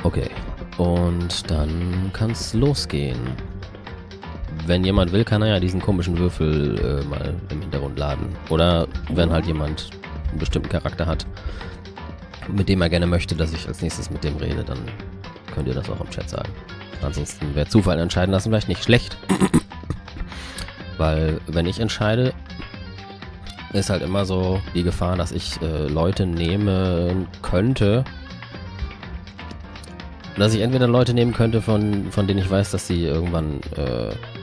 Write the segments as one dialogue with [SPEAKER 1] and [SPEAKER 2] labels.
[SPEAKER 1] Okay. Und dann kann's losgehen. Wenn jemand will, kann er ja diesen komischen Würfel mal im Hintergrund laden. Oder wenn halt jemand einen bestimmten Charakter hat, mit dem er gerne möchte, dass ich als nächstes mit dem rede, dann könnt ihr das auch im Chat sagen. Ansonsten wäre Zufall entscheiden lassen vielleicht nicht schlecht. Weil wenn ich entscheide, ist halt immer so die Gefahr, dass ich Leute nehmen könnte, dass ich entweder Leute nehmen könnte, von denen ich weiß, dass sie irgendwann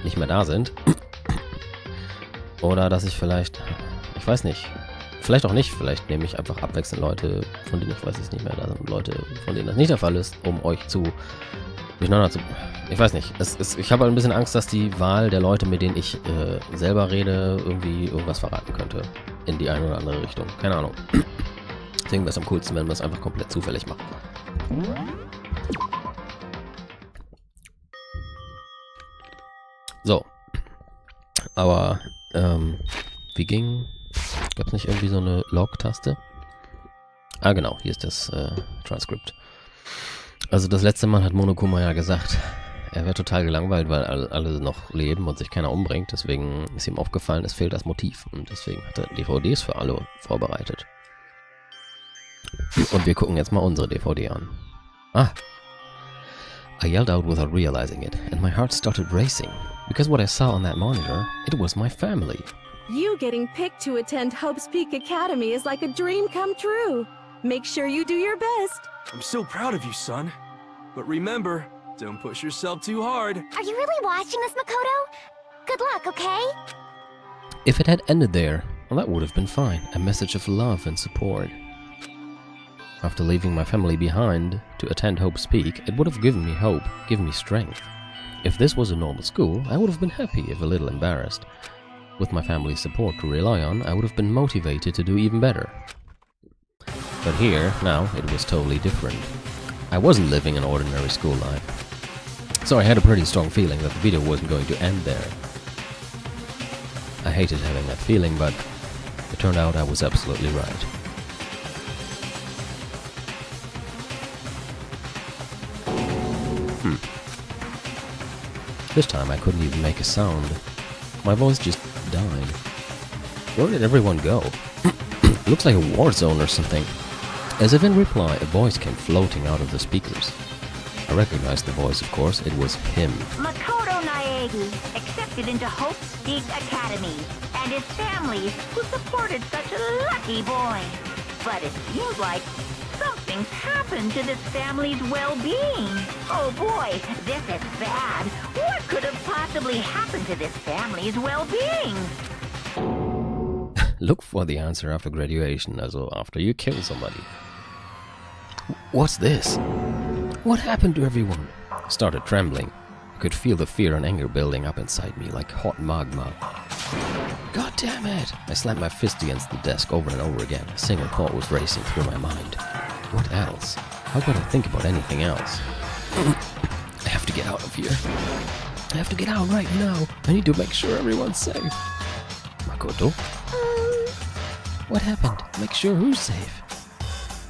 [SPEAKER 1] nicht mehr da sind. Oder dass ich vielleicht, ich weiß nicht, vielleicht auch nicht, vielleicht nehme ich einfach abwechselnd Leute, von denen ich weiß, dass sie nicht mehr da sind, und Leute, von denen das nicht der Fall ist, um euch durcheinander zu... Ich weiß nicht, ich habe halt ein bisschen Angst, dass die Wahl der Leute, mit denen ich selber rede, irgendwie irgendwas verraten könnte. In die eine oder andere Richtung. Keine Ahnung. Deswegen wäre es am coolsten, wenn wir es einfach komplett zufällig machen. So. Aber, wie ging... Gab es nicht irgendwie so eine Log-Taste? Ah, genau. Hier ist das Transkript. Also das letzte Mal hat Monokuma ja gesagt, er wäre total gelangweilt, weil alle noch leben und sich keiner umbringt. Deswegen ist ihm aufgefallen, es fehlt das Motiv. Und deswegen hat er DVDs für alle vorbereitet. Und wir gucken jetzt mal unsere DVD an. Ah. I yelled out without realizing it, and my heart started racing. Because what I saw on that monitor, it was my family.
[SPEAKER 2] You getting picked to attend Hope's Peak Academy is like a dream come true. Make sure you do your best.
[SPEAKER 3] I'm so proud of you, son. But remember, don't push yourself too hard.
[SPEAKER 4] Are you really watching this, Makoto? Good luck, okay?
[SPEAKER 1] If it had ended there, well, that would have been fine. A message of love and support. After leaving my family behind to attend Hope's Peak, it would have given me hope, given me strength. If this was a normal school, I would have been happy, if a little embarrassed. With my family's support to rely on, I would have been motivated to do even better. But here, now, it was totally different. I wasn't living an ordinary school life. So I had a pretty strong feeling that the video wasn't going to end there. I hated having that feeling, but it turned out I was absolutely right. This time I couldn't even make a sound. My voice just died. Where did everyone go? Looks like a war zone or something. As if in reply, a voice came floating out of the speakers. I recognized the voice, of course. It was him.
[SPEAKER 5] Makoto Naegi, accepted into Hope's Peak Academy, and his family, who supported such a lucky boy. But it seems like something's happened to this family's well-being. Oh boy, this is bad. What could have possibly happened to this family's well-being?
[SPEAKER 1] Look for the answer after graduation, also after you kill somebody. What's this? What happened to everyone? I started trembling. I could feel the fear and anger building up inside me like hot magma. God damn it! I slammed my fist against the desk over and over again. A single thought was racing through my mind. What else? How could I think about anything else? I have to get out of here. I have to get out right now. I need to make sure everyone's safe. Makoto? What happened? Make sure who's safe.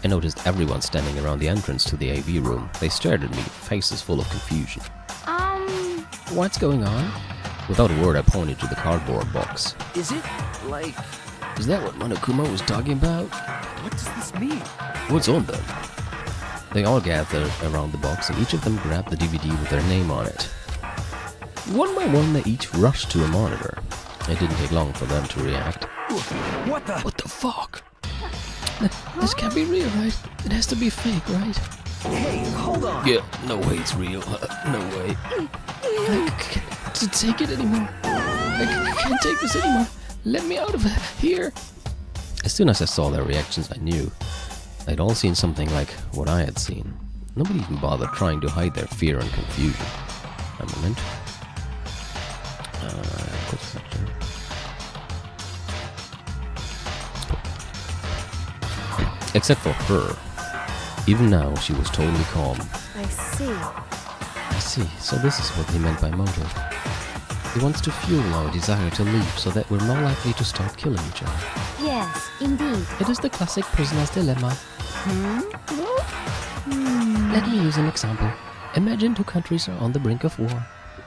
[SPEAKER 1] I noticed everyone standing around the entrance to the AV room. They stared at me, faces full of confusion. What's going on? Without a word, I pointed to the cardboard box.
[SPEAKER 3] Is it, like...
[SPEAKER 1] Is that what Monokuma was talking about?
[SPEAKER 3] What does this mean?
[SPEAKER 1] What's on them? They all gathered around the box and each of them grabbed the DVD with their name on it. One by one, they each rushed to a monitor. It didn't take long for them to react.
[SPEAKER 3] What the...
[SPEAKER 1] What the fuck? This can't be real, right? It has to be fake, right?
[SPEAKER 3] Hey, hold on.
[SPEAKER 1] Yeah, no way it's real. No way. I can't take it anymore. I can't take this anymore. Let me out of here. As soon as I saw their reactions, I knew. They'd all seen something like what I had seen. Nobody even bothered trying to hide their fear and confusion. A moment. Quick sector. Except for her. Even now, she was totally calm.
[SPEAKER 2] I see.
[SPEAKER 1] I see. So this is what he meant by motive. He wants to fuel our desire to leave so that we're more likely to start killing each other.
[SPEAKER 4] Yes, indeed.
[SPEAKER 1] It is the classic prisoner's dilemma. Let me use an example. Imagine two countries are on the brink of war,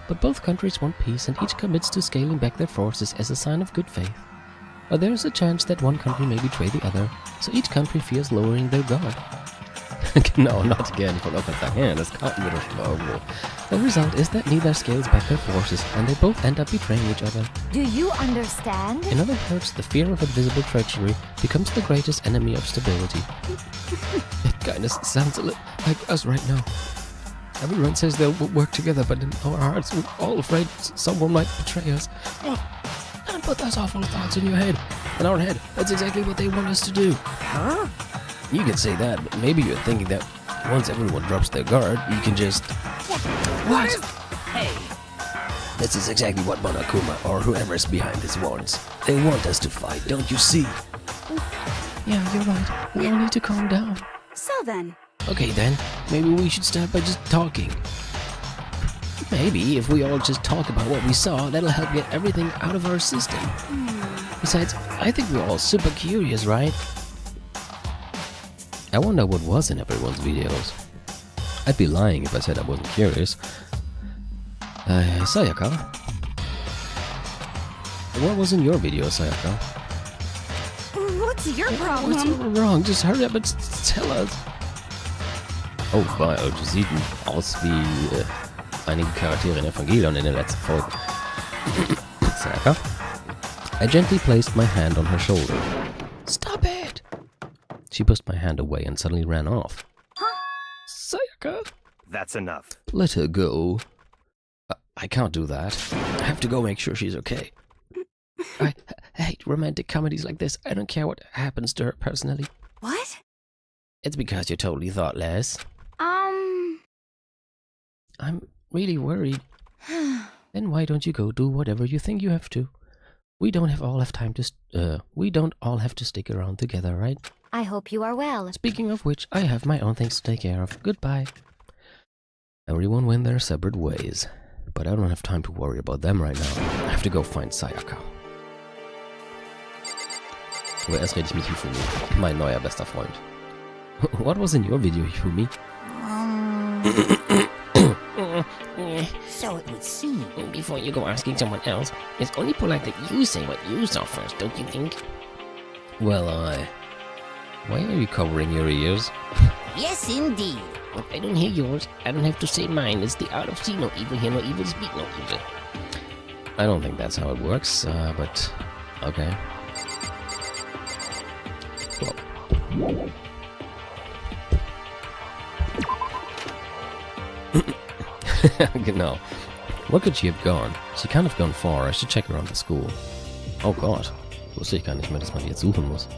[SPEAKER 1] but both countries want peace and each commits to scaling back their forces as a sign of good faith. But there is a chance that one country may betray the other, so each country fears lowering their guard. Genau, not again, ich wollte auch gerade sagen, ja, das Karten wir doch schon mal irgendwo. The result is that neither scales back their forces, and they both end up betraying each other.
[SPEAKER 4] Do you understand?
[SPEAKER 1] In other words, the fear of invisible treachery becomes the greatest enemy of stability. It kinda sounds a little like us right now. Everyone says they'll work together, but in our hearts we're all afraid someone might betray us. Oh, don't put those awful thoughts in your head. In our head, that's exactly what they want us to do.
[SPEAKER 2] Huh?
[SPEAKER 1] You can say that, but maybe you're thinking that once everyone drops their guard, you can just... What?
[SPEAKER 2] Hey.
[SPEAKER 1] This is exactly what Monokuma, or whoever is behind this, wants. They want us to fight, don't you see? Yeah, you're right. We all need to calm down.
[SPEAKER 2] So then.
[SPEAKER 1] Okay then, maybe we should start by just talking. Maybe if we all just talk about what we saw, that'll help get everything out of our system. Besides, I think we're all super curious, right? I wonder what was in everyone's videos. I'd be lying if I said I wasn't curious. Sayaka? What was in your video, Sayaka?
[SPEAKER 2] What's your problem?
[SPEAKER 1] What's wrong? Just hurry up and tell us. Oh, wow, das sieht aus wie einige Charaktere in Evangelion in den letzten Folgen. Sayaka? I gently placed my hand on her shoulder. Stop it! She pushed my hand away and suddenly ran off.
[SPEAKER 2] Huh?
[SPEAKER 1] Sayaka?
[SPEAKER 6] That's enough.
[SPEAKER 1] Let her go. I can't do that. I have to go make sure she's okay. I hate romantic comedies like this. I don't care what happens to her personally.
[SPEAKER 2] What?
[SPEAKER 1] It's because you're totally thoughtless. I'm really worried. Then why don't you go do whatever you think you have to? We don't all have to stick around together, right?
[SPEAKER 4] I hope you are well.
[SPEAKER 1] Speaking of which, I have my own things to take care of. Goodbye. Everyone went their separate ways. But I don't have time to worry about them right now. I have to go find Sayaka. Aber erst rede ich mit Hifumi, mein neuer bester Freund. What was in your video, Hifumi?
[SPEAKER 7] So it would seem.
[SPEAKER 1] Before you go asking someone else, it's only polite that you say what you saw first, don't you think? Well, why are you covering your ears?
[SPEAKER 7] Yes, indeed.
[SPEAKER 1] If I don't hear yours, I don't have to say mine. It's the art of see no evil, hear no evil, speak no evil. I don't think that's how it works, but okay. Well. Genau. Where could she have gone? She can't have gone far. I should check around the school. Oh Gott. Wusste ich gar nicht mehr, dass man die jetzt suchen muss.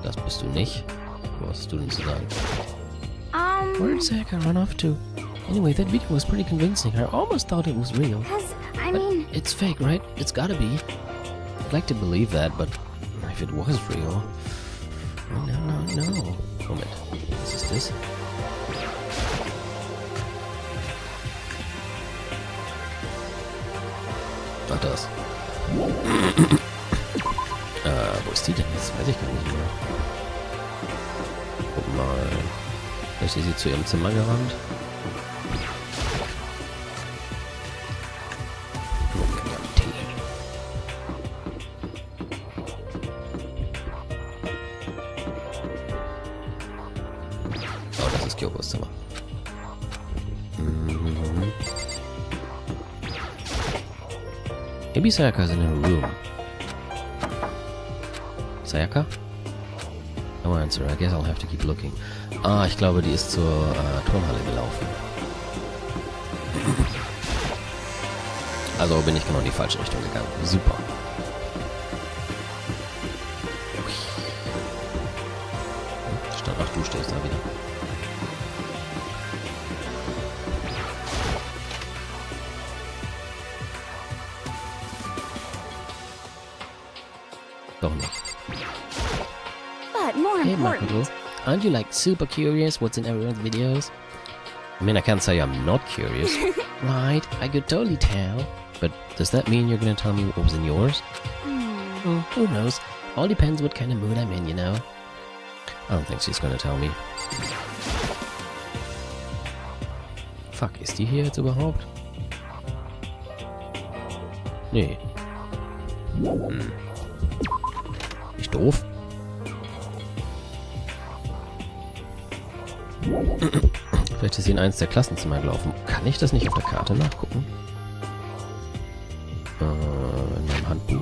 [SPEAKER 1] Das bist du nicht. Was hast du denn zu sagen? Where did Sayaka run off to? Anyway, that video was pretty convincing. I almost thought it was real.
[SPEAKER 4] I
[SPEAKER 1] But
[SPEAKER 4] mean...
[SPEAKER 1] it's fake, right? It's gotta be. I'd like to believe that, but if it was real... No. Moment. Was ist das? Ach, das. Wo ist die denn jetzt? Weiß ich gar nicht mehr. Guck mal. Vielleicht ist sie zu ihrem Zimmer gerannt. Oh, das ist Kyokos Zimmer. Maybe Sayaka's in her room. Sayaka? No answer. I guess I'll have to keep looking. Ah, ich glaube, die ist zur Turnhalle gelaufen. Also bin ich genau in die falsche Richtung gegangen. Super. Ach, du stehst da wieder. Doch nicht.
[SPEAKER 2] But more
[SPEAKER 1] Hey,
[SPEAKER 2] important.
[SPEAKER 1] Makoto, aren't you like super curious what's in everyone's videos? I mean, I can't say I'm not curious. Right, I could totally tell. But does that mean you're gonna tell me what was in yours? Who knows? All depends what kind of mood I'm in, you know? I don't think she's gonna tell me. Fuck, ist die hier jetzt überhaupt? Nee. Nicht doof? Vielleicht ist sie in eins der Klassenzimmer gelaufen. Kann ich das nicht auf der Karte nachgucken? In meinem Handbuch.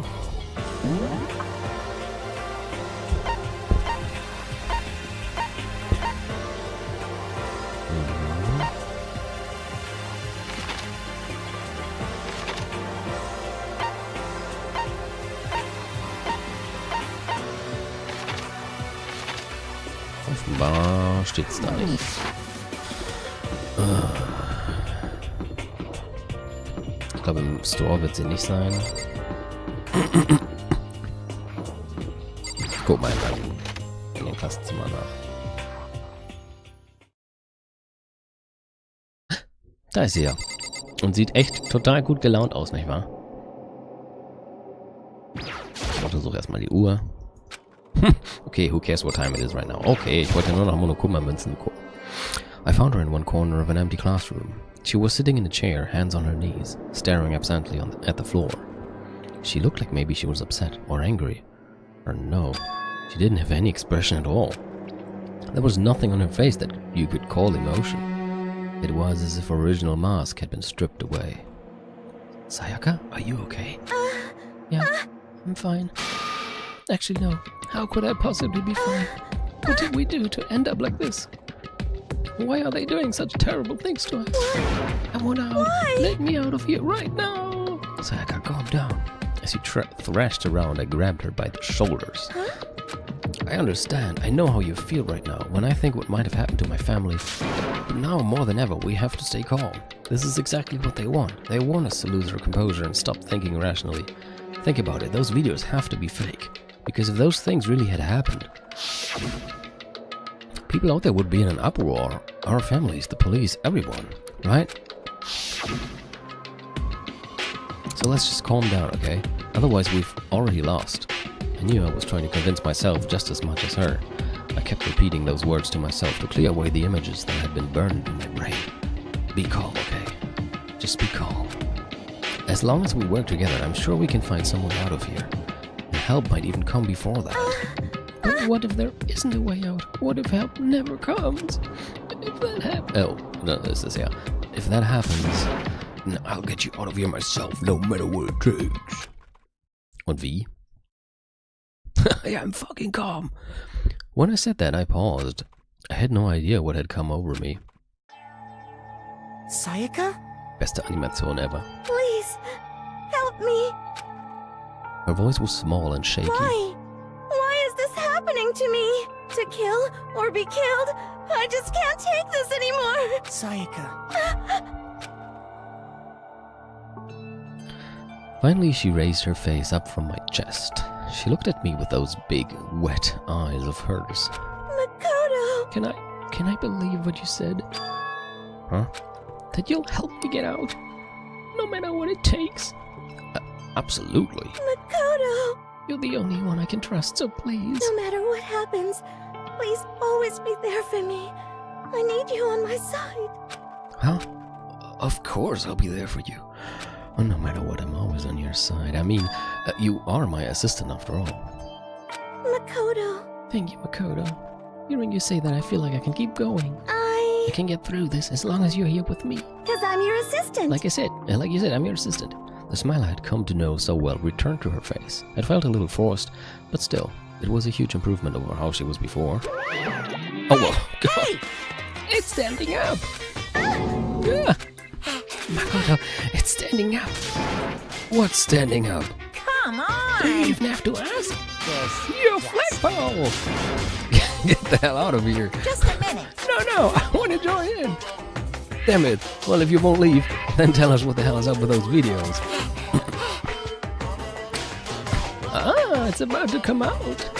[SPEAKER 1] Offenbar steht's da nicht. Ich glaube, im Store wird sie nicht sein. Guck mal in den Klassenzimmer nach. Da ist sie ja. Und sieht echt total gut gelaunt aus, nicht wahr? Ich untersuche erstmal die Uhr. Okay, who cares what time it is right now? Okay, ich wollte nur noch Monokuma-Münzen gucken. I found her in one corner of an empty classroom. She was sitting in a chair, hands on her knees, staring absently at the floor. She looked like maybe she was upset or angry. Or no, she didn't have any expression at all. There was nothing on her face that you could call emotion. It was as if her original mask had been stripped away. Sayaka, are you okay? Yeah, I'm fine. Actually, no. How could I possibly be fine? What did we do to end up like this? Why are they doing such terrible things to us? I want out.
[SPEAKER 2] Why?
[SPEAKER 1] Let me out of here right now. Sayaka, calm down. As he thrashed around, I grabbed her by the shoulders.
[SPEAKER 2] Huh?
[SPEAKER 1] I understand. I know how you feel right now when I think what might have happened to my family. But now, more than ever, we have to stay calm. This is exactly what they want. They want us to lose our composure and stop thinking rationally. Think about it. Those videos have to be fake. Because if those things really had happened, people out there would be in an uproar. Our families, the police, everyone, right? So let's just calm down, okay? Otherwise we've already lost. I knew I was trying to convince myself just as much as her. I kept repeating those words to myself to clear away the images that had been burned in my brain. Be calm, okay? Just be calm. As long as we work together, I'm sure we can find someone out of here. Help might even come before that. But what if there isn't a way out? What if help never comes? If that happens... Oh, no, this is, yeah. If that happens, no, I'll get you out of here myself, no matter what it takes. Und wie? Yeah, I'm fucking calm. When I said that, I paused. I had no idea what had come over me.
[SPEAKER 6] Sayaka?
[SPEAKER 1] Beste Animation ever.
[SPEAKER 2] Please, help me.
[SPEAKER 1] Her voice was small and shaky.
[SPEAKER 2] Why? Why is this happening to me? To kill or be killed? I just can't take this anymore.
[SPEAKER 6] Sayaka.
[SPEAKER 1] Finally, she raised her face up from my chest. She looked at me with those big, wet eyes of hers.
[SPEAKER 2] Makoto.
[SPEAKER 1] Can I believe what you said? Huh? That you'll help me get out? No matter what it takes? Absolutely.
[SPEAKER 2] Makoto.
[SPEAKER 1] You're the only one I can trust, so please.
[SPEAKER 2] No matter what happens, please always be there for me. I need you on my side.
[SPEAKER 1] Huh? Of course I'll be there for you. Oh, no matter what, I'm always on your side. I mean, you are my assistant after all.
[SPEAKER 2] Makoto.
[SPEAKER 1] Thank you, Makoto. Hearing you say that, I feel like I can keep going. I can get through this as long as you're here with me.
[SPEAKER 2] Because I'm your assistant.
[SPEAKER 1] Like you said, I'm your assistant. The smile I had come to know so well returned to her face. It felt a little forced, but still, it was a huge improvement over how she was before. Oh, well, God.
[SPEAKER 7] Hey!
[SPEAKER 1] It's standing up! Yeah. Makoto, it's standing up. What's standing up?
[SPEAKER 5] Come
[SPEAKER 1] You
[SPEAKER 5] on!
[SPEAKER 1] even have to ask. You're flagpole! Get the hell out of here.
[SPEAKER 7] Just a minute.
[SPEAKER 1] No, I want to join in. Damn it. Well, if you won't leave, then tell us what the hell is up with those videos. It's about to come out.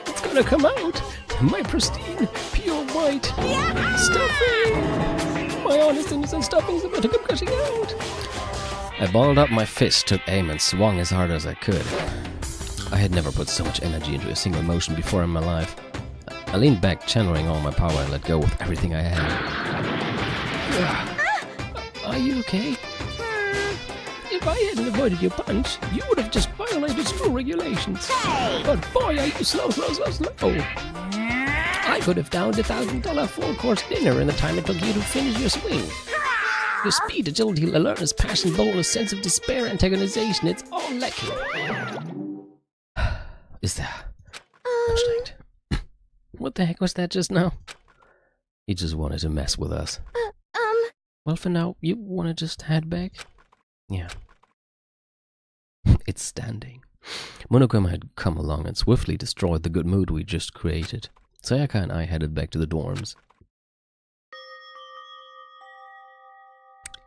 [SPEAKER 1] It's gonna come out. My pristine, pure white stuffing. My honest innocent stuffing is about to come gushing out. I balled up my fist, took aim, and swung as hard as I could. I had never put so much energy into a single motion before in my life. I leaned back, channeling all my power, and let go with everything I had. Are you okay? If I hadn't avoided your punch, you would have just violated school regulations.
[SPEAKER 5] Hey!
[SPEAKER 1] But boy, are you slow. I could have downed $1,000 full-course dinner in the time it took you to finish your swing. Your speed, agility, alertness, passion, boldness, sense of despair, antagonization, it's all lacking. Is there? Anstrengend. What the heck was that just now? He just wanted to mess with us. Well, for now, you want to just head back? Yeah. It's standing. Monokuma had come along and swiftly destroyed the good mood we just created. Sayaka and I headed back to the dorms.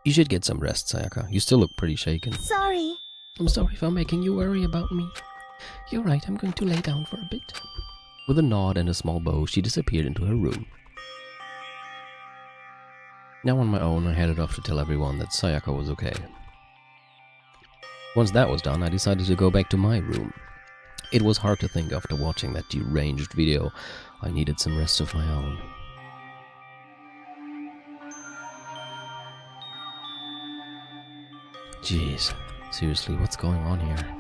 [SPEAKER 1] You should get some rest, Sayaka. You still look pretty shaken.
[SPEAKER 4] Sorry.
[SPEAKER 1] I'm sorry for making you worry about me. You're right, I'm going to lay down for a bit. With a nod and a small bow, she disappeared into her room. Now on my own, I headed off to tell everyone that Sayaka was okay. Once that was done, I decided to go back to my room. It was hard to think after watching that deranged video. I needed some rest of my own. Jeez, seriously, what's going on here?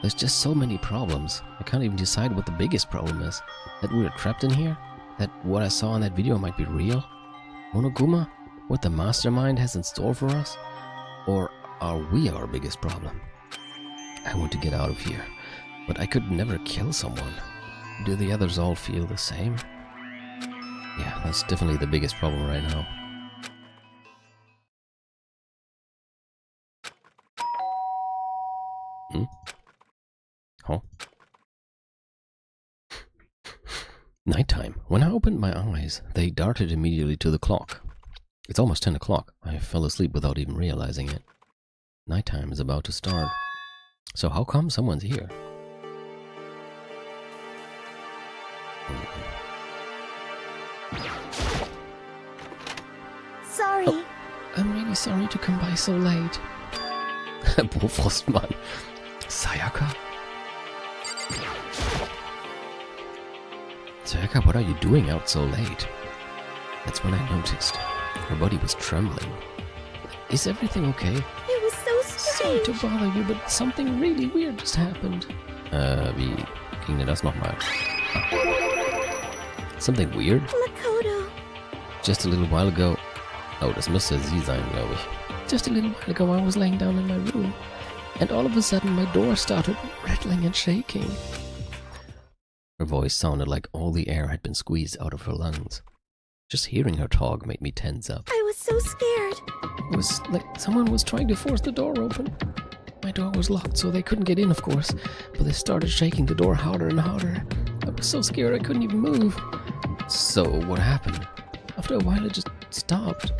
[SPEAKER 1] There's just so many problems. I can't even decide what the biggest problem is. That we're trapped in here? That what I saw in that video might be real? Monokuma? What the mastermind has in store for us? Or are we our biggest problem? I want to get out of here, but I could never kill someone. Do the others all feel the same? Yeah, that's definitely the biggest problem right now. Huh? Nighttime. When I opened my eyes, they darted immediately to the clock. It's almost 10 o'clock. I fell asleep without even realizing it. Nighttime is about to start. So how come someone's here?
[SPEAKER 4] Sorry.
[SPEAKER 1] Oh, I'm really sorry to come by so late. Frostmann. Sayaka? Sayaka, what are you doing out so late? That's when I noticed. Her body was trembling. Is everything okay?
[SPEAKER 4] It was so
[SPEAKER 1] Sorry
[SPEAKER 4] strange.
[SPEAKER 1] to bother you, but something really weird just happened. Wie ging denn das nochmal? Something weird?
[SPEAKER 4] Makoto.
[SPEAKER 1] Just a little while ago... Oh, das müsste sie sein, glaube ich. Just a little while ago I was laying down in my room, and all of a sudden my door started rattling and shaking. Her voice sounded like all the air had been squeezed out of her lungs. Just hearing her talk made me tense up.
[SPEAKER 4] I was so scared.
[SPEAKER 1] It was like someone was trying to force the door open. My door was locked, so they couldn't get in, of course, but they started shaking the door harder and harder. I was so scared I couldn't even move. So, what happened? After a while, it just stopped.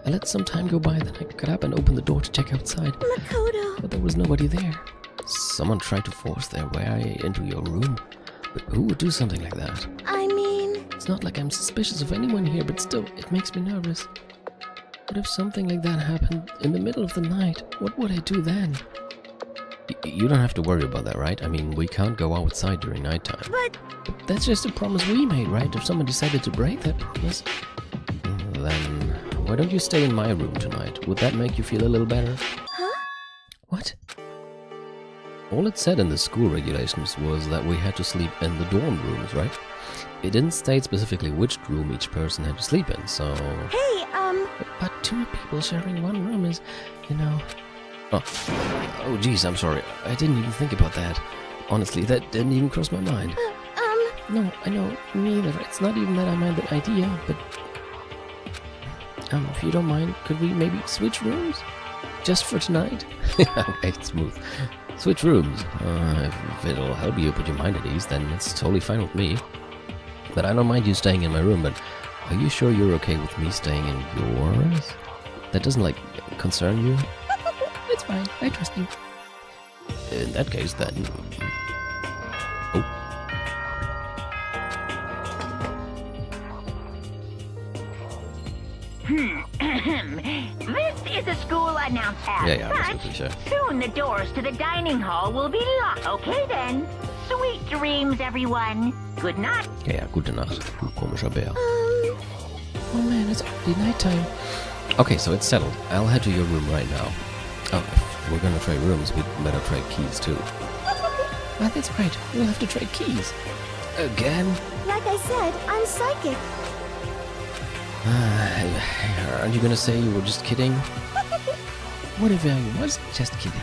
[SPEAKER 1] I let some time go by, then I got up and opened the door to check outside,
[SPEAKER 4] Makoto.
[SPEAKER 1] but there was nobody there. Someone tried to force their way into your room, but who would do something like that?
[SPEAKER 4] I mean...
[SPEAKER 1] It's not like I'm suspicious of anyone here, but still, it makes me nervous. What if something like that happened in the middle of the night? What would I do then? You don't have to worry about that, right? I mean, we can't go outside during nighttime.
[SPEAKER 4] But...
[SPEAKER 1] That's just a promise we made, right? If someone decided to break that promise, then why don't you stay in my room tonight? Would that make you feel a little better?
[SPEAKER 4] Huh?
[SPEAKER 1] What? All it said in the school regulations was that we had to sleep in the dorm rooms, right? It didn't state specifically which room each person had to sleep in, so...
[SPEAKER 4] Hey,
[SPEAKER 1] But two people sharing one room is, you know... Oh, geez, I'm sorry. I didn't even think about that. Honestly, that didn't even cross my mind. No, I know, me either. It's not even that I mind the idea, but... if you don't mind, could we maybe switch rooms? Just for tonight? Okay, smooth. Switch rooms. If it'll help you put your mind at ease, then it's totally fine with me. But I don't mind you staying in my room, but are you sure you're okay with me staying in yours? That doesn't, like, concern you? It's fine, I trust you. In that case, then... Oh.
[SPEAKER 5] This is a school announcement.
[SPEAKER 1] Yeah, absolutely, sure.
[SPEAKER 5] Soon the doors to the dining hall will be locked. Okay then. Sweet dreams, everyone. Good night.
[SPEAKER 1] Ja, gute Nacht, du komischer Bär. Oh man, it's already nighttime. Okay, so it's settled. I'll head to your room right now. Oh, if we're gonna trade rooms, we'd better trade keys too. Ah, that's right. We'll have to trade keys. Again?
[SPEAKER 4] Like I said, I'm psychic.
[SPEAKER 1] Aren't you gonna say you were just kidding? What if I was just kidding?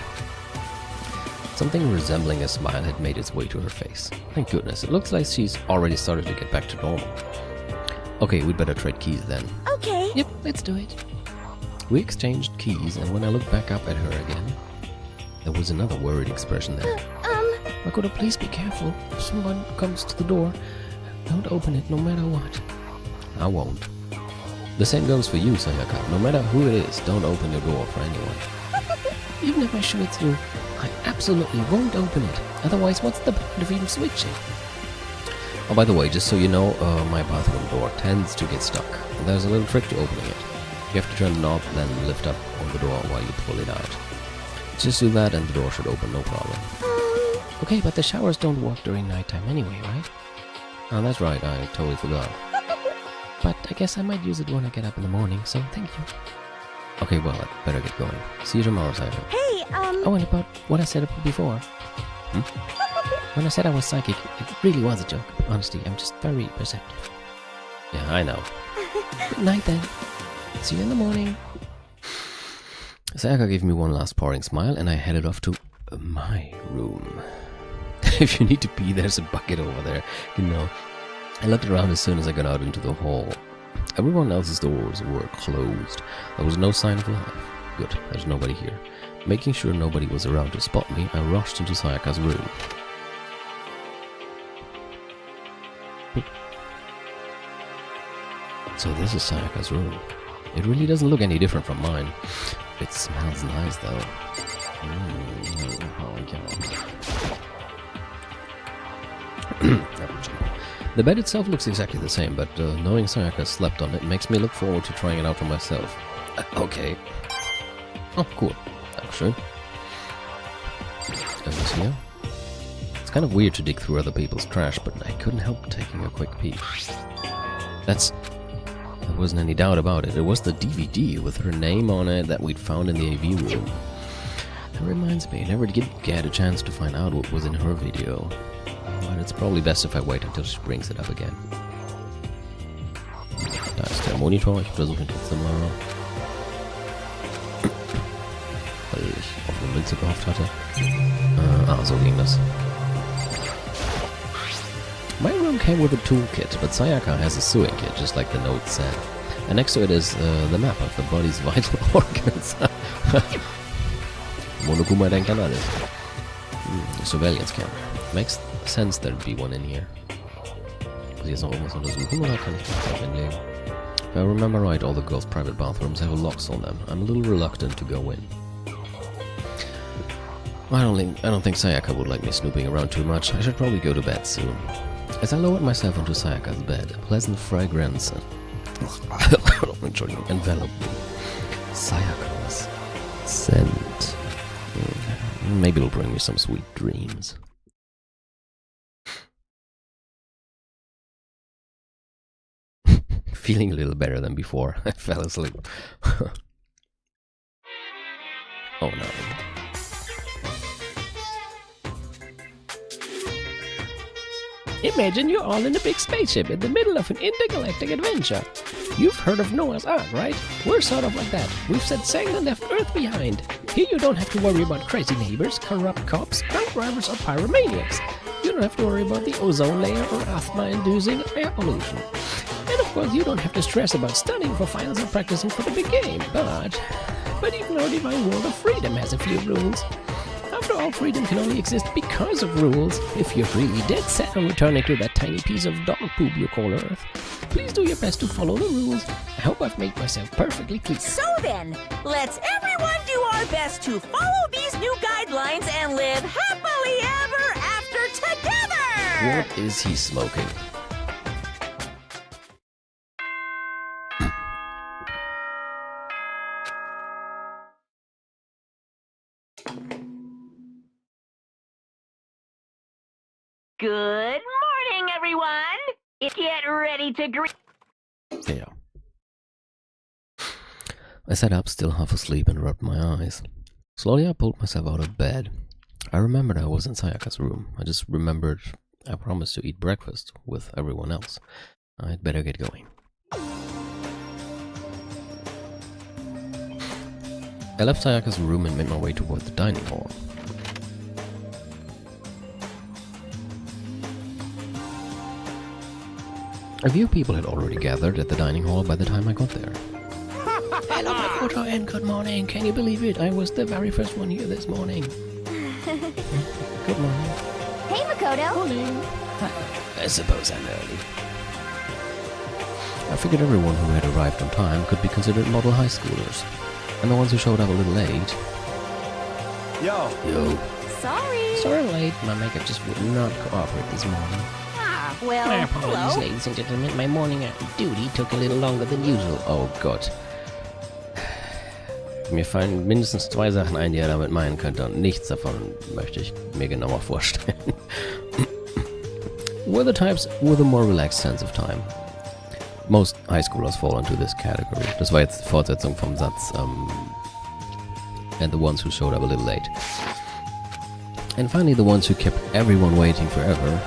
[SPEAKER 1] Something resembling a smile had made its way to her face. Thank goodness, it looks like she's already started to get back to normal. Okay, we'd better trade keys then.
[SPEAKER 4] Okay.
[SPEAKER 1] Yep, let's do it. We exchanged keys, and when I looked back up at her again, there was another worried expression there. Makoto, please be careful. If someone comes to the door, don't open it no matter what. I won't. The same goes for you, Sayaka. No matter who it is, don't open your door for anyone. Even if I show it through, I absolutely won't open it. Otherwise, what's the point of even switching? Oh, by the way, just so you know, my bathroom door tends to get stuck. There's a little trick to opening it. You have to turn the knob, then lift up on the door while you pull it out. Just do that and the door should open, no problem. Okay, but the showers don't work during nighttime anyway, right? Oh, that's right, I totally forgot. But I guess I might use it when I get up in the morning, so thank you. Okay, well, I better get going. See you tomorrow, Sayaka.
[SPEAKER 4] Hey,
[SPEAKER 1] Oh, and about what I said before. When I said I was psychic, it really was a joke. Honestly, I'm just very perceptive. Yeah, I know. Good night then. See you in the morning. Sayaka gave me one last parting smile, and I headed off to my room. If you need to pee, there's a bucket over there. You know. I looked around as soon as I got out into the hall. Everyone else's doors were closed. There was no sign of life. Good, there's nobody here. Making sure nobody was around to spot me, I rushed into Sayaka's room. So this is Sayaka's room. It really doesn't look any different from mine. It smells nice though. The bed itself looks exactly the same, but knowing Sayaka slept on it makes me look forward to trying it out for myself. Okay. Oh, cool. Dankeschön. Is here? It's kind of weird to dig through other people's trash, but I couldn't help taking a quick peek. There wasn't any doubt about it. It was the DVD with her name on it that we'd found in the AV room. That reminds me, I never did get a chance to find out what was in her video. But it's probably best if I wait until she brings it up again. Da ist der Monitor, ich versuche ihn trotzdem mal. Weil ich auf eine Münze gehofft hatte. So ging das. My room came with a toolkit, but Sayaka has a sewing kit, just like the note said. And next to it is the map of the body's vital organs. Monokuma denkt an alles. Surveillance camera. Makes sense there'd be one in here. Muss ich jetzt noch irgendwas untersuchen oder kann ich das drauf hinlegen? If I remember right, all the girls' private bathrooms have locks on them. I'm a little reluctant to go in. I don't think Sayaka would like me snooping around too much. I should probably go to bed soon. As I lowered myself onto Sayaka's bed, a pleasant fragrance enveloped me. Sayaka's scent. Maybe it'll bring me some sweet dreams. Feeling a little better than before. I fell asleep. Oh no. Imagine you're all in a big spaceship in the middle of an intergalactic adventure. You've heard of Noah's Ark, right? We're sort of like that. We've set sail and left Earth behind. Here you don't have to worry about crazy neighbors, corrupt cops, drunk drivers, or pyromaniacs. You don't have to worry about the ozone layer or asthma-inducing air pollution. And of course, you don't have to stress about studying for finals or practicing for the big game. But even our divine world of freedom has a few rules. After all, freedom can only exist because of rules. If you're really dead set on returning to that tiny piece of dog poop you call Earth, please do your best to follow the rules. I hope I've made myself perfectly clear.
[SPEAKER 5] So then, let's everyone do our best to follow these new guidelines and live happily ever after together!
[SPEAKER 1] What is he smoking?
[SPEAKER 5] Good morning, everyone! Get ready to greet...
[SPEAKER 1] Ja. I sat up, still half asleep, and rubbed my eyes. Slowly I pulled myself out of bed. I remembered I was in Sayaka's room. I just remembered I promised to eat breakfast with everyone else. I'd better get going. I left Sayaka's room and made my way toward the dining hall. A few people had already gathered at the dining hall by the time I got there. Hello, Makoto, and good morning. Can you believe it? I was the very first one here this morning. Good morning.
[SPEAKER 4] Hey, Makoto.
[SPEAKER 1] Morning. I suppose I'm early. I figured everyone who had arrived on time could be considered model high schoolers. And the ones who showed up a little late.
[SPEAKER 3] Yo.
[SPEAKER 1] Sorry I'm late. My makeup just would not cooperate this morning.
[SPEAKER 2] Well,
[SPEAKER 1] My apologies,
[SPEAKER 2] hello.
[SPEAKER 1] ladies and gentlemen. My morning duty took a little longer than usual. Oh Gott. Mir fallen mindestens 2 Sachen ein, die er damit meinen könnte, und nichts davon möchte ich mir genauer vorstellen. We're the types with a more relaxed sense of time. Most high schoolers fall into this category. Das war jetzt die Fortsetzung vom Satz, and the ones who showed up a little late. And finally, the ones who kept everyone waiting forever.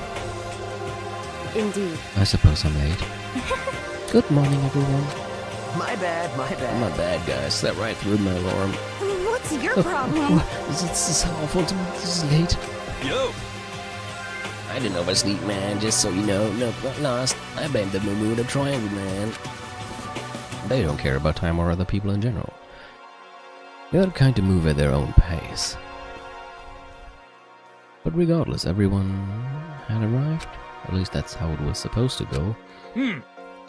[SPEAKER 2] Indeed.
[SPEAKER 1] I suppose I'm late. Good morning, everyone.
[SPEAKER 3] My bad.
[SPEAKER 1] My bad, guys. Slept right through my alarm.
[SPEAKER 2] What's your problem?
[SPEAKER 1] This is awful to me. This is late.
[SPEAKER 3] Yo.
[SPEAKER 1] I didn't oversleep, man. Just so you know. Nope, not lost. I blame the Bermuda Triangle, man. They don't care about time or other people in general. They're the kind to move at their own pace. But regardless, everyone had arrived. At least that's how it was supposed to go.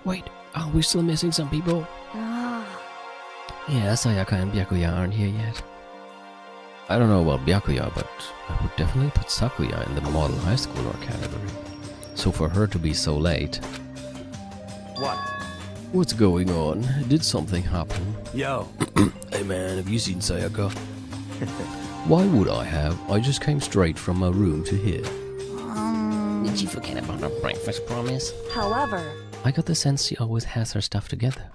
[SPEAKER 1] Wait, are we still missing some people? Yeah, Sayaka and Byakuya aren't here yet. I don't know about Byakuya, but I would definitely put Sakuya in the model high schooler category. So for her to be so late...
[SPEAKER 3] What?
[SPEAKER 1] What's going on? Did something happen?
[SPEAKER 3] Yo.
[SPEAKER 1] Hey man, have you seen Sayaka? Why would I have? I just came straight from my room to here. Did you forget about our breakfast promise?
[SPEAKER 2] However,
[SPEAKER 1] I got the sense she always has her stuff together.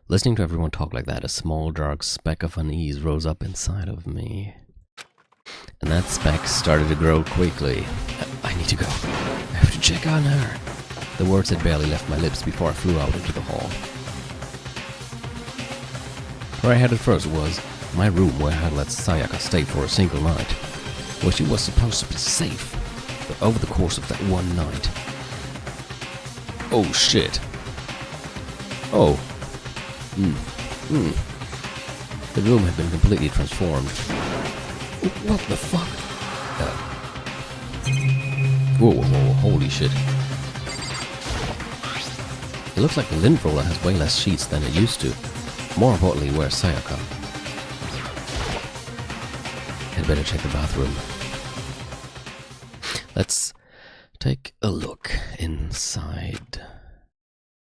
[SPEAKER 1] Listening to everyone talk like that, a small dark speck of unease rose up inside of me. And that speck started to grow quickly. I need to go. I have to check on her. The words had barely left my lips before I flew out into the hall. Where I headed first was my room, where I had let Sayaka stay for a single night, where she was supposed to be safe, but over the course of that one night... Oh shit. Oh. The room had been completely transformed. What the fuck? Whoa, holy shit. It looks like the lint roller has way less sheets than it used to. More importantly, where's Sayaka? I'd better check the bathroom. Let's take a look inside.